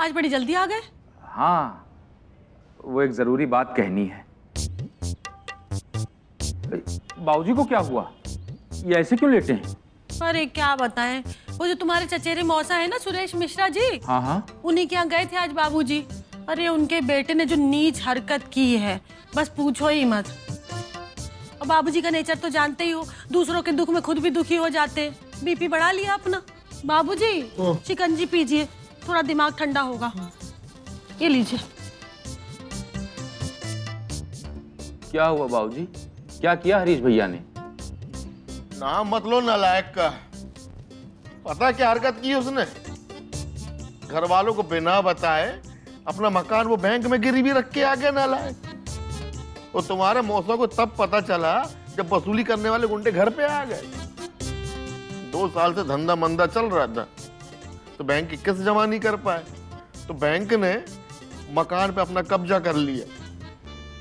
आज बड़ी जल्दी आ गए। हाँ, वो एक जरूरी बात कहनी है। बाबूजी को क्या हुआ? ये ऐसे क्यों लेटे हैं? अरे क्या बताएं, वो जो तुम्हारे चचेरे मौसा है ना, सुरेश मिश्रा जी। हाँ हाँ। उन्हीं के यहाँ गए थे आज बाबूजी। अरे उनके बेटे ने जो नीच हरकत की है, बस पूछो ही मत। और बाबूजी का नेचर तो जानते ही हो, दूसरों के दुख में खुद भी दुखी हो जाते। बीपी बढ़ा लिया अपना। बाबूजी शिकंजी पीजिए, थोड़ा दिमाग ठंडा होगा। ये लीजिए। क्या हुआ बाबूजी? क्या किया हरीश भैया ने? नाम मत लो नालायक का। पता क्या हरकत की उसने? घर वालों को बिना बताए अपना मकान वो बैंक में गिरवी रख के आ गया नालायक। और तुम्हारे मौसा को तब पता चला जब वसूली करने वाले गुंडे घर पे आ गए। 2 साल से धंधा मंदा चल रहा था तो बैंक की किस्त जमा नहीं कर पाए, तो बैंक ने मकान पे अपना कब्जा कर लिया।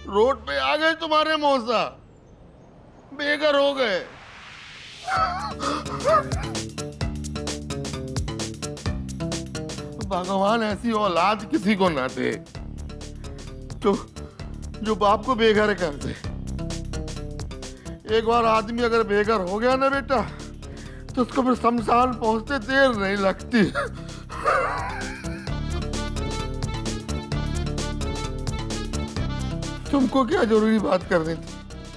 रोड पे आ गए तुम्हारे मौसा, बेघर हो गए। भगवान ऐसी औलाद किसी को ना दे जो बाप को बेघर कर दे। एक बार आदमी अगर बेघर हो गया ना बेटा, तो उसको फिर शमशान पहुंचते देर नहीं लगती। तुमको क्या जरूरी बात करनी थी?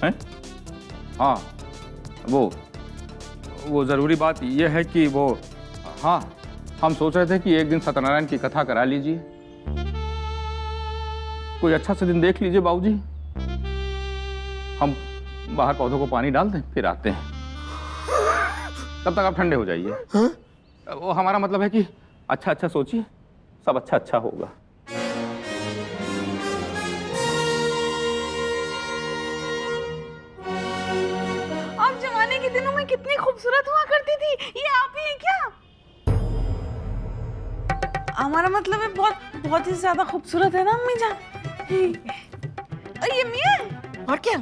हैं? हाँ, वो जरूरी बात यह है कि वो, हाँ, हम सोच रहे थे कि एक दिन सत्यनारायण की कथा करा लीजिए। कोई अच्छा सा दिन देख लीजिए बाबूजी। हम बाहर पौधों को पानी डाल दें, फिर आते हैं। तब तक आप ठंडे हो जाइए। वो हमारा मतलब है कि अच्छा अच्छा सोचिए, सब अच्छा अच्छा होगा। आप जमाने के दिनों में कितनी खूबसूरत हुआ करती थी, ये आप ही हैं क्या? हमारा मतलब है बहुत ही ज्यादा खूबसूरत है ना अम्मी जान। ये मियां और क्या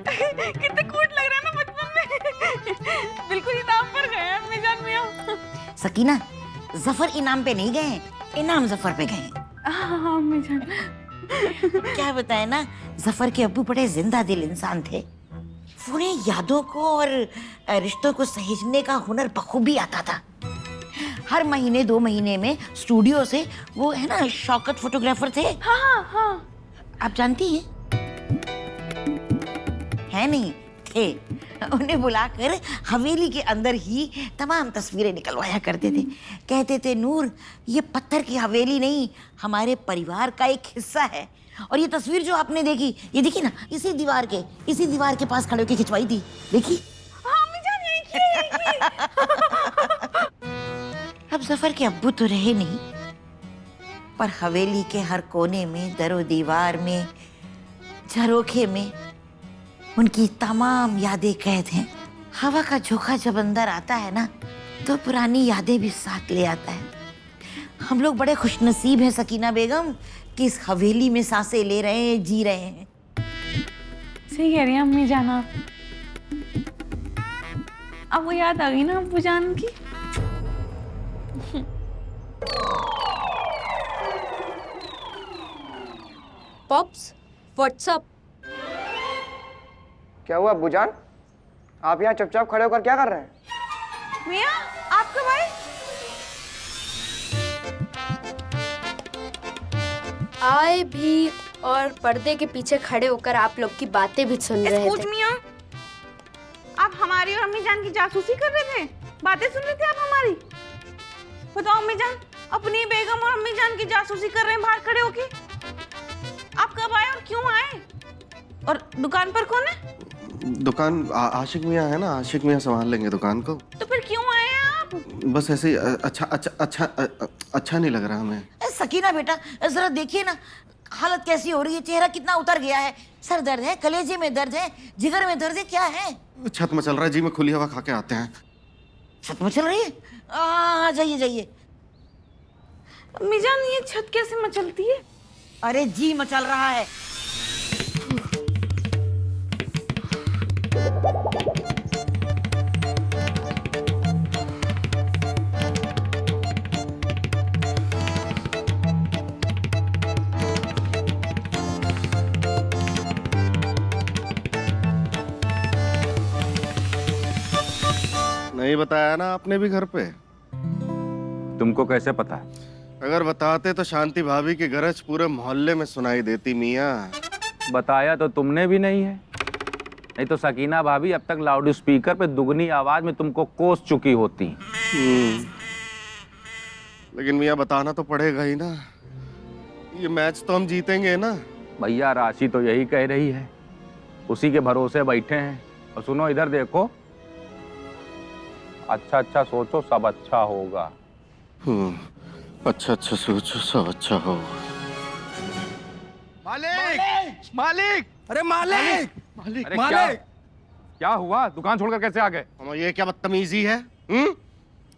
कितने क्यूट लग रहे हैं ना बचपन में। बिल्कुल इनाम पर गए हैं अम्मी जान मियां। सकीना, जफर इनाम पे नहीं गए, इनाम जफर पे गए। हाँ अम्मी जान। क्या बताए ना, जफर के अब्बू बड़े जिंदा दिल इंसान थे। उन्हें यादों को और रिश्तों को सहेजने का हुनर बखूबी आता था। हर महीने 2 महीने में स्टूडियो से, वो है ना शौकत फोटोग्राफर थे। हाँ हाँ। आप जानती हैं? है नहीं थे। उन्हें बुलाकर हवेली के अंदर ही तमाम तस्वीरें निकलवाया करते थे। कहते थे, नूर, ये पत्थर की हवेली नहीं, हमारे परिवार का एक हिस्सा है। और ये तस्वीर जो आपने देखी, ये देखी ना, इसी दीवार के पास खड़े होकर खिंचवाई थी। देखी? हाँ अम्मी जान, यही अब जफर के अब्बू तो रहे नहीं, पर हवेली के हर कोने में, दरो दीवार में, झरोखे में उनकी तमाम यादें कैद हैं। हवा का झोंका जब अंदर आता है ना, तो पुरानी यादें भी साथ ले आता है। हम लोग बड़े खुशनसीब हैं सकीना बेगम कि इस हवेली में सांसें ले रहे हैं, जी रहे हैं। सही कह रही हैं अम्मी जान आप। अब वो याद आ गई ना अब्बू जान की। Pops, what's up. क्या हुआ बुजान? आप यहाँ चुपचाप खड़े होकर क्या कर रहे हैं? मियां, आपका भाई? आए भी और पर्दे के पीछे खड़े होकर आप लोग की बातें भी सुन रहे थे। मियां, आप हमारी और अम्मी जान की जासूसी कर रहे थे, बातें सुन रहे थे आप हमारी। बताओ अम्मी जान, अपनी बेगम और अम्मी जान की जासूसी कर रहे हैं बाहर खड़े होके। आप कब आए और क्यों आए? और दुकान पर कौन है? दुकान आशिक मियां है ना, आशिक मियां संभाल लेंगे दुकान को। तो फिर क्यों आए हैं आप? बस ऐसे ही अच्छा नहीं लग रहा हमें। सकीना बेटा, जरा देखिए ना, हालत कैसी हो रही है, चेहरा कितना उतर गया है। सर दर्द है, कलेजे में दर्द है, जिगर में दर्द है, क्या है? छत में चल रहा है जी, में खुली हवा खा के आते हैं। छत में चल रही है? जाइए जाइए। अम्मी जान, ये छत कैसे मचलती है? अरे जी मचल रहा है। नहीं बताया ना आपने भी घर पे? तुमको कैसे पता? अगर बताते तो शांति भाभी की गरज पूरे मोहल्ले में सुनाई देती मियाँ। बताया तो तुमने भी नहीं है, नहीं तो सकीना भाभी अब तक लाउड स्पीकर पे दुगनी आवाज में तुमको कोस चुकी होती। लेकिन मियाँ बताना तो पड़ेगा ही ना, ये मैच तो हम जीतेंगे ना। भैया राशि तो यही कह रही है, उसी के भरोसे बैठे हैं। और सुनो इधर देखो, अच्छा अच्छा सोचो, सब अच्छा होगा। अच्छा अच्छा सोचो, सब अच्छा होगा। मालिक मालिक, अरे मालिक मालिक अरे क्या हुआ? दुकान छोड़कर कैसे आ गए? ये क्या बदतमीजी है?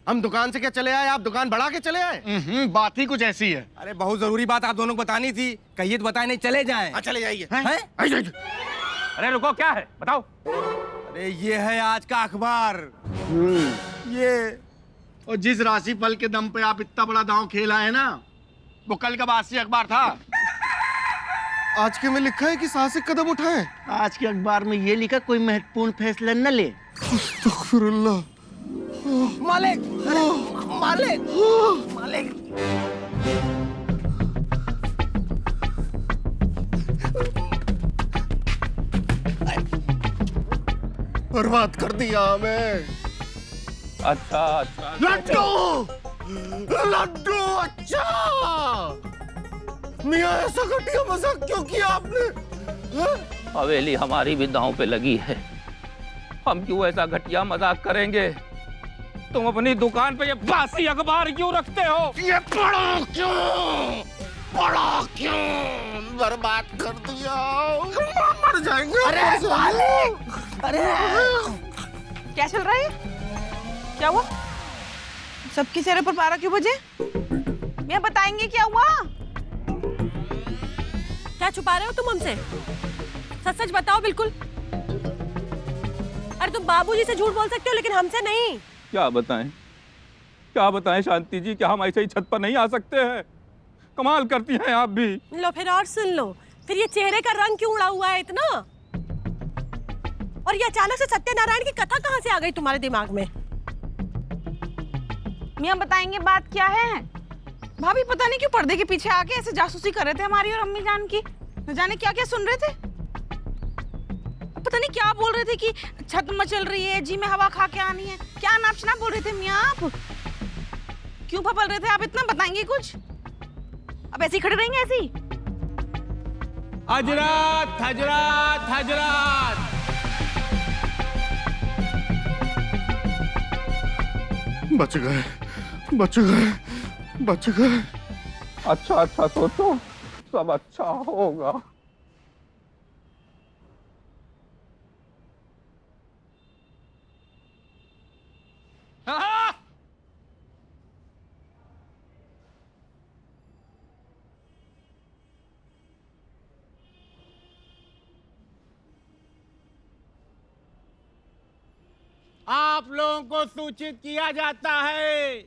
हम दुकान से क्या चले आए, आप दुकान बढ़ा के चले आए? बात ही कुछ ऐसी है। अरे बहुत जरूरी बात आप दोनों को बतानी थी, कहिए तो बताए नहीं, चले जाएं। हाँ चले जाइए। अरे रुको, क्या है बताओ। अरे ये है आज का अखबार। ये और जिस राशि फल के दम पे आप इतना बड़ा दांव खेला है ना, वो कल का बासी अखबार था। आज के में लिखा है कि साहसिक कदम उठाएं। आज के अखबार में ये लिखा कोई महत्वपूर्ण फैसला न ले। अस्तगफिरुल्लाह। मालिक मालिक मालिक, बर्बाद कर दिया हमें। अच्छा अच्छा, लड्डू लड्डू, अच्छा मियाँ ऐसा घटिया मजाक क्यों किया आपने? हवेली हमारी भी दांव पे लगी है, हम क्यों ऐसा घटिया मजाक करेंगे? तुम अपनी दुकान पे ये बासी अखबार क्यों रखते हो? ये पढ़ा क्यों बर्बाद कर दिया? मर जाएंगे। अरे क्या चल रहा है? क्या हुआ? सबके चेहरे पर पारा क्यों बजे? मैं बताएंगे क्या हुआ? क्या छुपा रहे हो तुम हमसे? सच सच बताओ बिल्कुल। अरे तुम बाबूजी से झूठ बोल सकते हो लेकिन हमसे नहीं। क्या बताएं शांति जी, क्या हम ऐसे ही छत पर नहीं आ सकते हैं? कमाल करती हैं आप भी। लो फिर और सुन लो, फिर ये चेहरे का रंग क्यों उड़ा हुआ है इतना? और ये अचानक से सत्यनारायण की कथा कहाँ से आ गई तुम्हारे दिमाग में? मियाँ बताएंगे बात क्या है? भाभी पता नहीं क्यों पर्दे के पीछे आके ऐसे जासूसी कर रहे थे हमारी और अम्मी जान की। न जाने क्या क्या सुन रहे थे, पता नहीं क्या बोल रहे थे कि छत मचल रही है जी, में हवा खा के आनी है। क्या नाप शनाप बोल रहे थे मियाँ आप? क्यों फपल रहे थे आप इतना? बताएंगे कुछ? अब ऐसे ही खड़े रहेंगे ऐसे ही? हजरत हजरत हजरत, बच गए बच गए बच गए। अच्छा अच्छा सोचो, सब अच्छा होगा। आप लोगों को सूचित किया जाता है,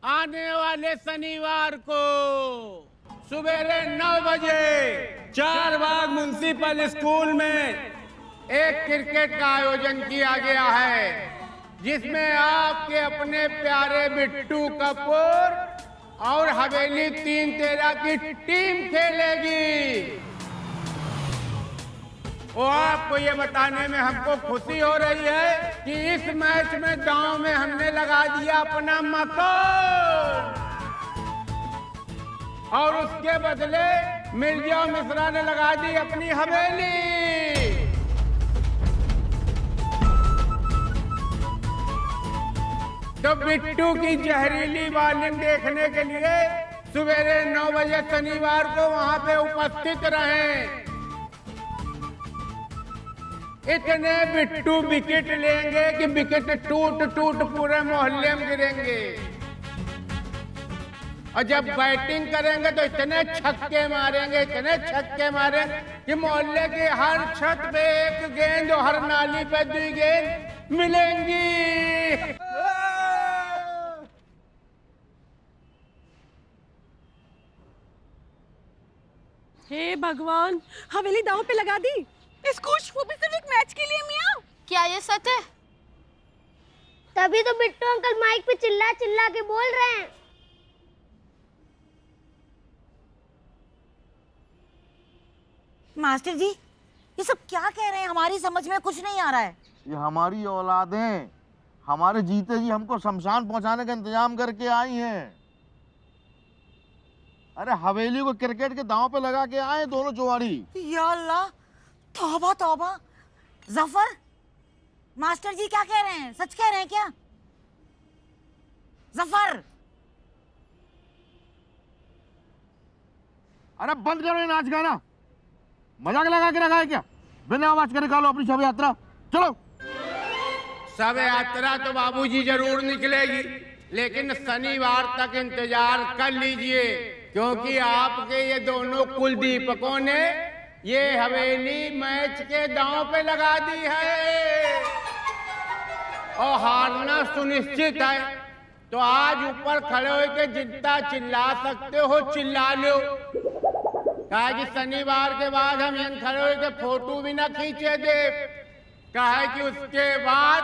आने वाले शनिवार को सवेरे 9 बजे चारबाग म्युनिसिपल स्कूल में एक क्रिकेट का आयोजन किया गया है, जिसमें आपके अपने प्यारे बिट्टू कपूर और हवेली 3-13 की टीम खेलेगी। और आपको ये बताने में हमको खुशी हो रही है कि इस मैच में गांव में हमने लगा दिया अपना मकान, और उसके बदले मिर्जा मिश्रा ने लगा दी अपनी हवेली। तो बिट्टू की जहरीली बॉलिंग देखने के लिए सवेरे 9 बजे शनिवार को वहां पे उपस्थित रहें। इतने बिट्टू विकेट लेंगे कि विकेट टूट टूट पूरे मोहल्ले में गिरेंगे, और जब बैटिंग करेंगे तो इतने छक्के मारेंगे, इतने छक्के मारेंगे कि मोहल्ले की हर छत पे एक गेंद और हर नाली पे 2 गेंद मिलेंगी। हे भगवान, हवेली दांव पे लगा दी। इसको वो भी सिर्फ एक मैच के लिए मियाँ? क्या ये सच है? तभी तो बिट्टू अंकल माइक पे चिल्ला चिल्ला के बोल रहे हैं। मास्टर जी, ये सब क्या कह रहे हैं? हमारी समझ में कुछ नहीं आ रहा है। ये हमारी औलादें हमारे जीते जी हमको शमशान पहुंचाने का इंतजाम करके आई हैं। अरे हवेली को क्रिकेट के दांव पे लगा के आए दोनों जुआरी। या अल्लाह, तौबा तौबा। जफर, मास्टर जी क्या कह रहे हैं? सच कह रहे हैं क्या? जफर, अरे बंद करो ये नाच गाना, मजाक लगा के रखा है क्या? बिना आवाज के निकालो अपनी शव यात्रा, चलो। शव यात्रा तो बाबूजी जरूर निकलेगी, लेकिन शनिवार तक इंतजार कर लीजिए, क्योंकि आपके ये दोनों कुलदीपकों ने ये हवेली मैच के दांव पे लगा दी है और हारना सुनिश्चित है। तो आज ऊपर खड़े होकर जितना चिल्ला सकते हो चिल्ला लो, कहा कि शनिवार के बाद हम यहाँ खड़े होकर फोटो भी ना खींचे दे, कहा कि उसके बाद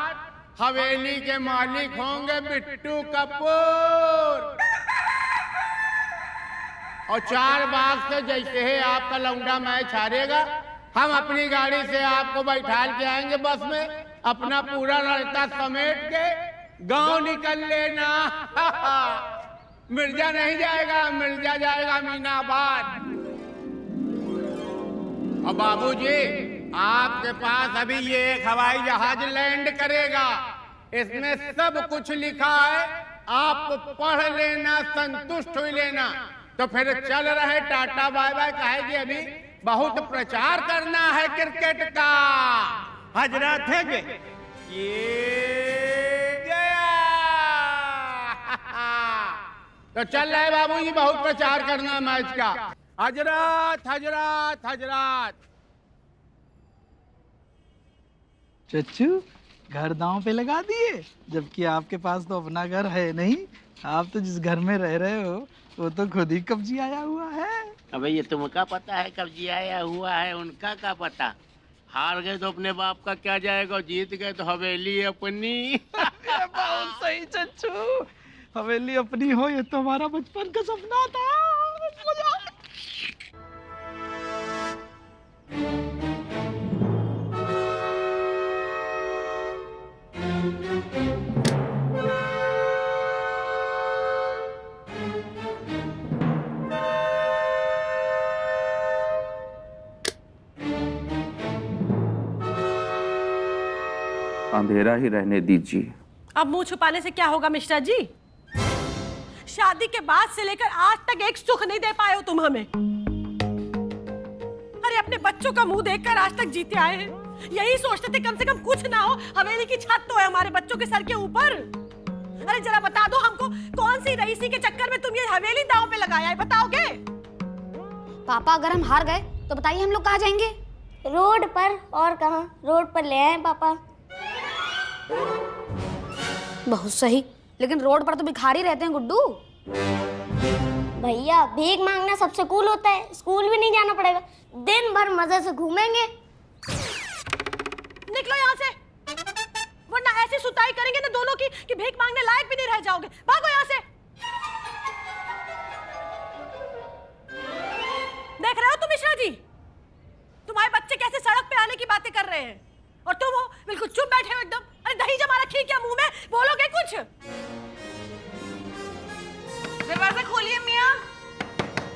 हवेली के मालिक होंगे बिट्टू कपूर। और 4 बाग से जैसे ही आपका लौंडा मैच हारेगा, हम अपनी गाड़ी से आपको बैठा के आएंगे बस में, अपना पूरा लड़का समेट के गांव निकल लेना। मिर्जा नहीं जाएगा, मिर्जा जाएगा मीनाबाद। और बाबूजी, आपके पास अभी ये एक हवाई जहाज लैंड करेगा, इसमें सब कुछ लिखा है, आप पढ़ लेना, संतुष्ट हो लेना। तो फिर चल रहे टाटा बाय बाय, कहे कि अभी बहुत प्रचार करना है क्रिकेट का। हजरत है ये गया। तो चल रहे बाबूजी, बहुत प्रचार करना मैच का। हजरत हजरत हजरत। चच्चू, घर दांव पे लगा दिए, जबकि आपके पास तो अपना घर है नहीं। आप तो जिस घर में रह रहे हो वो तो खुद ही कब्जी आया हुआ है। अबे ये तुमका पता है कब्जी आया हुआ है, उनका क्या पता। हार गए तो अपने बाप का क्या जाएगा, जीत गए तो हवेली अपनी। बहुत सही चच्चू, हवेली अपनी हो, ये तो हमारा बचपन का सपना था। मजा। अंधेरा ही रहने दीजिए। अब मुंह छुपाने से क्या होगा मिश्रा जी? शादी के बाद से लेकर आज तक एक सुख नहीं दे पाए हो तुम हमें। अरे अपने बच्चों का मुंह देखकर आज तक जीते आए हैं, यही सोचते थे कम से कम कुछ ना हो, हवेली की छत तो है हमारे बच्चों के सर के ऊपर। अरे जरा बता दो हमको, कौन सी रईसी के चक्कर में तुम ये हवेली दांव पे लगाया है, बताओगे? पापा, अगर हम हार गए तो बताइए हम लोग कहाँ जाएंगे? रोड पर, और कहाँ? रोड पर ले आए पापा। बहुत सही, लेकिन रोड पर तो भिखारी रहते हैं गुड्डू। भैया, भीख मांगना सबसे कूल होता है, स्कूल भी नहीं जाना पड़ेगा, दिन भर मजे से घूमेंगे। निकलो यहाँ से, वरना ऐसी सुताई करेंगे ना दोनों की कि भीख मांगने लायक भी नहीं रह जाओगे। भागो यहाँ से। देख रहे हो तुम मिश्रा जी, तुम्हारे बच्चे कैसे सड़क पे आने की बातें कर रहे हैं, और तुम हो बिल्कुल चुप बैठे हो एकदम। अरे दही जमा रखी क्या मुंह में, बोलोगे कुछ? दरवाजा खोलिए मियाँ।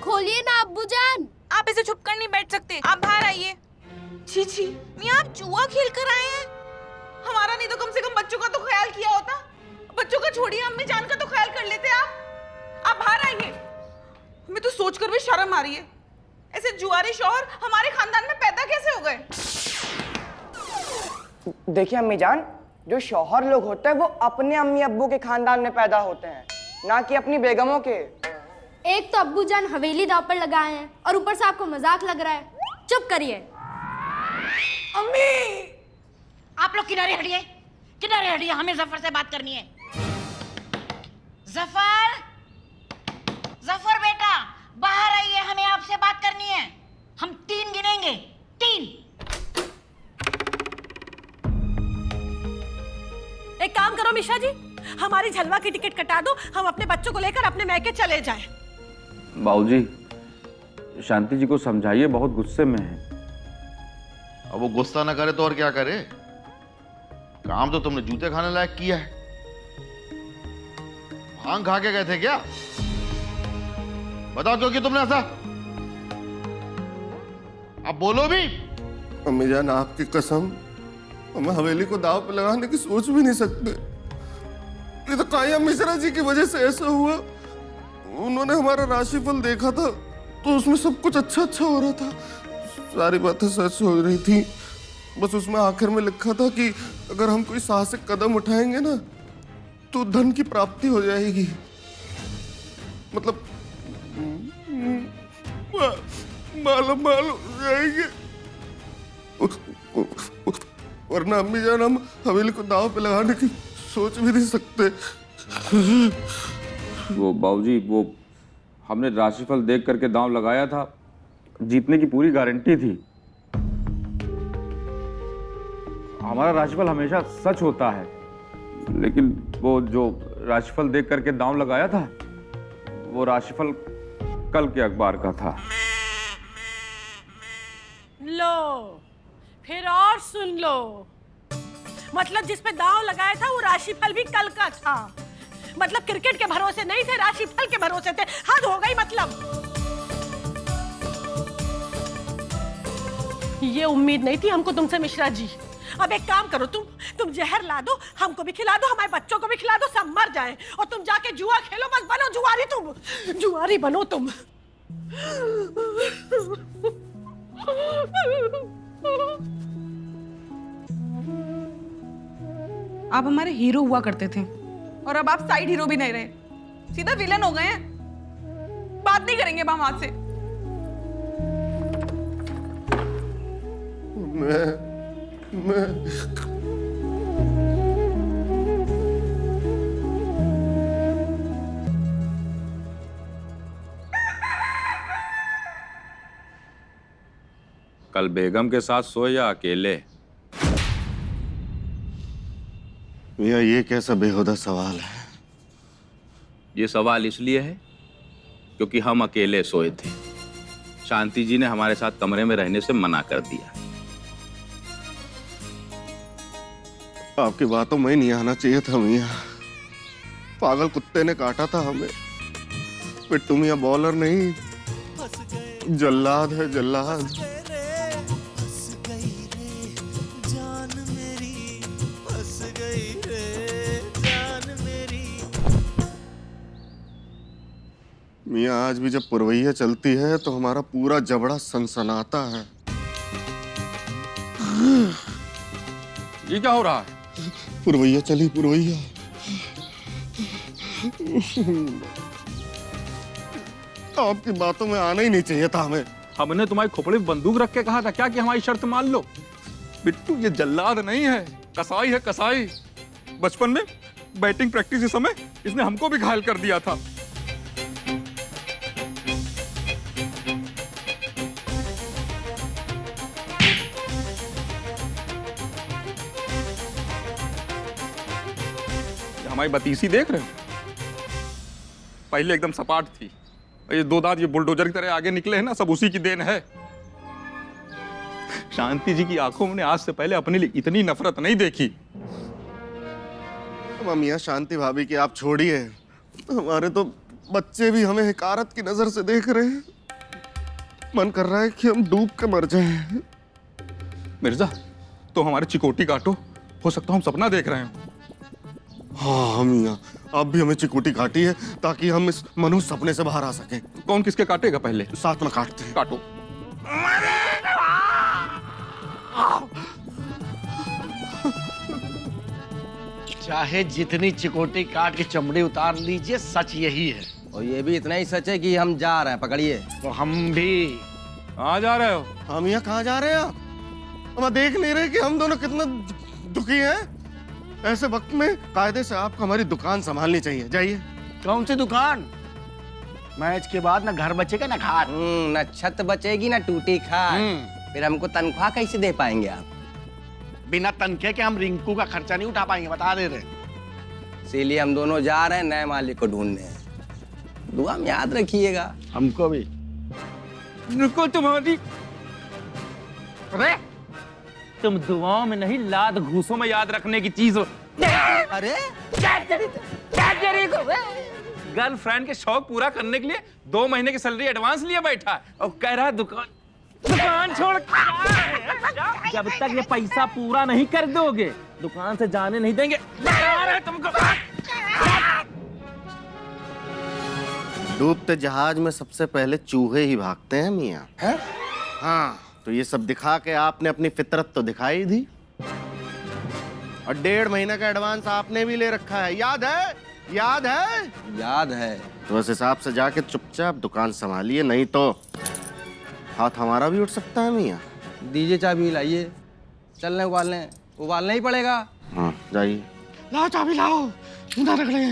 खोलिए ना अब्बूजान। आप ऐसे छुप कर नहीं बैठ सकते, आप बाहर आइए। छी छी, मियाँ आप जुआ खेल कर आए हैं? हमारा नहीं तो कम से कम बच्चों का तो ख्याल किया होता। बच्चों का छोड़िए, अम्मी जान का तो ख्याल कर लेते आप बाहर आइए। हमें तो सोचकर भी शर्म आ रही है, ऐसे जुआरी शौहर हमारे खानदान में पैदा कैसे हो गए? देखिए अम्मी जान, जो शौहर लोग होते हैं वो अपने अम्मी अब्बू के खानदान में पैदा होते हैं, ना कि अपनी बेगमों के। एक तो अब्बूजान हवेली दांव पर लगाए हैं और ऊपर से आपको मजाक लग रहा है। चुप करिए। अम्मी, आप लोग किनारे हटिए, किनारे हटिए, हमें जफर से बात करनी है। जफर, जफर बेटा बाहर आइए, हमें आपसे बात करनी है। हम 3 गिनेंगे, 3। एक काम करो करो मिश्रा जी, हमारी झलवा की टिकट कटा दो, हम अपने बच्चों को लेकर अपने मैके चले जाएं। बाबूजी, शांति जी को समझाइए, बहुत गुस्से में है। अब वो गुस्सा ना करे तो और क्या करे? काम तो तुमने जूते खाने लायक किया है। भांग खा के गए थे क्या? बताओ क्यों कि तुमने ऐसा? अब बोलो भी। अम्मी जान, आपकी कसम, हम हवेली को दाव पे लगाने की सोच भी नहीं सकते। ये तो काया मिश्रा जी की वजह से ऐसा हुआ। उन्होंने हमारा राशिफल देखा था तो उसमें सब कुछ अच्छा अच्छा हो रहा था, सारी बातें सच हो रही थी। बस उसमें आखिर में लिखा था कि अगर हम कोई साहसिक कदम उठाएंगे ना तो धन की प्राप्ति हो जाएगी। मतलब मालूम हो जाएंगे। वरना अम्मी जान, हम हवेली को दाव पे लगाने की सोच भी नहीं सकते। वो बाबूजी, वो हमने राशिफल देख करके दांव लगाया था, जीतने की पूरी गारंटी थी। हमारा राशिफल हमेशा सच होता है, लेकिन वो जो राशिफल देख करके दांव लगाया था, वो राशिफल कल के अखबार का था। लो, फिर और सुन लो, मतलब जिस पे दांव लगाया था वो राशिफल भी कल का था। मतलब क्रिकेट के भरोसे नहीं थे, राशिफल के भरोसे थे। हद हो गई। मतलब ये उम्मीद नहीं थी हमको तुमसे मिश्रा जी। अब एक काम करो, तुम जहर ला दो, हमको भी खिला दो, हमारे बच्चों को भी खिला दो, सब मर जाए और तुम जाके जुआ खेलो। बस बनो जुआरी, तुम जुआरी बनो तुम। आप हमारे हीरो हुआ करते थे और अब आप साइड हीरो भी नहीं रहे, सीधा विलन हो गए हैं। बात नहीं करेंगे अब हम आपसे। मैं कल बेगम के साथ सोए या अकेले? भैया, ये कैसा बेहुदा सवाल है? ये सवाल इसलिए है क्योंकि हम अकेले सोए थे। शांति जी ने हमारे साथ कमरे में रहने से मना कर दिया। आपकी बातों में नहीं आना चाहिए था मियां। पागल कुत्ते ने काटा था हमें। पिट्टू मियां बॉलर नहीं, जल्लाद है, जल्लाद। मियां, आज भी जब पुरवैया चलती है तो हमारा पूरा जबड़ा सनसनाता है। ये क्या हो रहा है? पुरवैया चली, पुरवैया। आपकी बातों में आना ही नहीं चाहिए था हमें। हमने तुम्हारी खोपड़ी में बंदूक रख के कहा था क्या कि हमारी शर्त मान लो? बिट्टू, ये जल्लाद नहीं है, कसाई है, कसाई। बचपन में बैटिंग प्रैक्टिस के समय इसने हमको भी घायल कर दिया था। हमारी बतीसी देख रहे हो? पहले एकदम सपाट थी, ये दो दांत ये बुलडोजर की तरह आगे निकले हैं ना, सब उसी की देन है। शांति जी की आंखों में आज से पहले अपने लिए इतनी नफरत नहीं देखी। मियां, शांति भाभी की आप छोड़िए, हमारे तो बच्चे भी हमें हिकारत की नजर से देख रहे हैं। मन कर रहा है कि हम डूब के मर जाएं। मिर्जा, तो हमारे चिकोटी काटो, हो सकता हम सपना देख रहे हैं। हाँ मियां, आप भी हमें चिकोटी काटी है ताकि हम इस मनुष्य सपने से बाहर आ सकें। कौन किसके काटेगा? पहले साथ में काटते हैं। काटो। चाहे जितनी चिकोटी काट के चमड़ी उतार लीजिए, सच यही है। और ये भी इतना ही सच है कि हम जा रहे हैं, पकड़िए। तो हम भी। कहाँ जा रहे हो? हाँ मियां, कहाँ जा रहे हैं आप? हम देख नहीं रहे कि हम दोनों कितना दुखी हैं? ऐसे वक्त में कायदे से आपको हमारी दुकान संभालनी चाहिए। जाइए। कौन सी दुकान? मैच के बाद ना घर बचेगा ना खाट। ना छत बचेगी ना टूटी खाट। फिर हमको तनख्वाह कैसे दे पाएंगे आप? बिना तनखे के हम रिंकू का खर्चा नहीं उठा पाएंगे, बता दे रहे। इसीलिए हम दोनों जा रहे हैं नए मालिक को ढूंढने। दुआ में याद रखिएगा। हमको भी। रुको तुम्हारी, अरे तुम दुआओं में नहीं लात घूसों में याद रखने की चीज हो। अरे गर्लफ्रेंड के शौक पूरा करने के लिए 2 महीने की सैलरी एडवांस लिया बैठा है और कह रहा है दुकान छोड़। जब तक ये पैसा पूरा नहीं कर दोगे दुकान से जाने नहीं देंगे। बता रहे तुमको। डूबते जहाज में सबसे पहले चूहे ही भागते हैं मियाँ। हाँ, तो ये सब दिखा के आपने अपनी फितरत तो दिखाई दी, और 1.5 महीने का एडवांस आपने भी ले रखा है। याद है? याद है? याद है। तो उस हिसाब से जाके चुपचाप दुकान संभालिए, नहीं तो हाथ हमारा भी उठ सकता है मियाँ। दीजिए चाबी, लाइए। चलने उबालना ही पड़ेगा। हाँ, जाइए। लाओ चाबी लाओ, इधर रख ले।